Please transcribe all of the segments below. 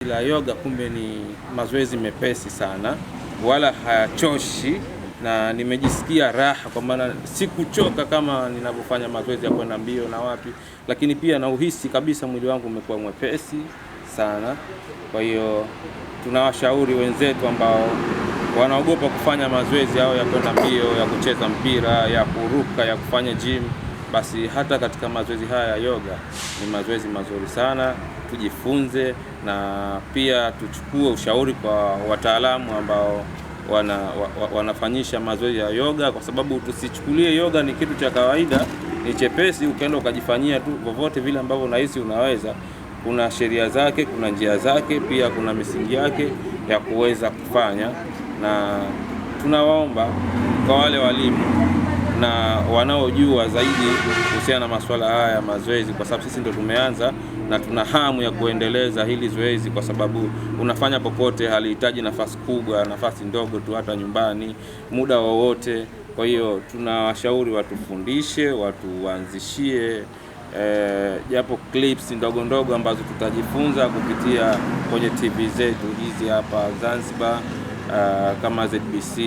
La yoga kumbe ni mazoezi mepesi sana, wala hayachoshi, na nimejisikia raha kwa maana sikuchoka kama ninavyofanya mazoezi ya kwenda mbio na wapi, lakini pia na uhisi kabisa mwili wangu umekuwa mwepesi sana. Kwa hiyo tunawashauri wenzetu ambao wanaogopa kufanya mazoezi yao ya kwenda mbio, ya kucheza mpira, ya kuruka, ya kufanya gym, basi hata katika mazoezi haya ya yoga ni mazoezi mazuri sana. Tujifunze na pia tuchukue ushauri kwa wataalamu ambao wanafanyisha mazoezi ya yoga, kwa sababu tusichukulie yoga ni kitu cha kawaida, ni chepesi ukaenda ukajifanyia tu vovote vile ambavyo unahisi unaweza. Kuna sheria zake, kuna njia zake, pia kuna misingi yake ya kuweza kufanya, na tunawaomba kwa wale walimu na wanaojua zaidi kuhusiana na masuala haya ya mazoezi, kwa sababu sisi ndio tumeanza na tuna hamu ya kuendeleza hili zoezi, kwa sababu unafanya popote, halihitaji nafasi kubwa, nafasi ndogo tu, hata nyumbani muda wowote. Kwa hiyo tunawashauri watufundishe, watuanzishie japo clips ndogo ndogo ambazo tutajifunza kupitia kwenye TV zetu hizi hapa Zanzibar, kama ZBC,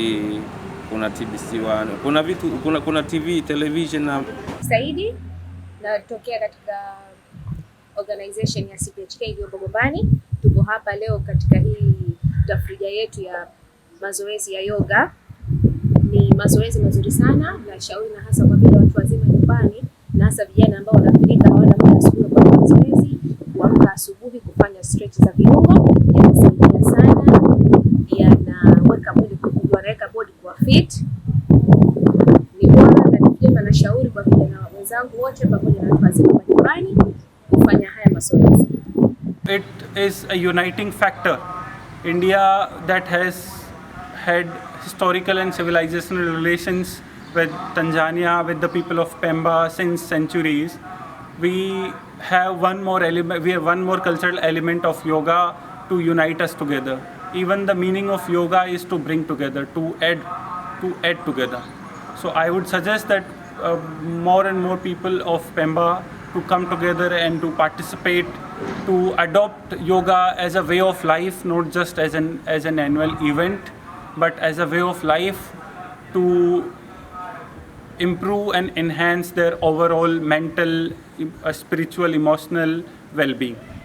kuna TBC1, kuna vitu, kuna TV television. Na Saidi natokea katika organization ya CPHK iliyopo Gombani. Tuko hapa leo katika hii tafrija yetu ya mazoezi ya yoga. Ni mazoezi mazuri sana, na shauri na hasa kwa vile watu wazima nyumbani, na hasa vijana ambao wanafirika hawana muda asubuhi kwa mazoezi, kuamka asubuhi kufanya stretch za viungo yanasaidia sana, yanaweka mwili kuweka body kwa fit. Ni bora na nikiwa na shauri kwa vijana wenzangu wote pamoja na watu wazima nyumbani kufanya haya mazoezi. It is a uniting factor. India that has had historical and civilizational relations with Tanzania, with the people of Pemba since centuries. We have one more element, we have one more cultural element of yoga to unite us together. Even the meaning of yoga is to bring together, to add together. So I would suggest that more and more people of Pemba to come together and to participate, to adopt yoga as a way of life, not just as an annual event, but as a way of life to improve and enhance their overall mental, spiritual, emotional well-being.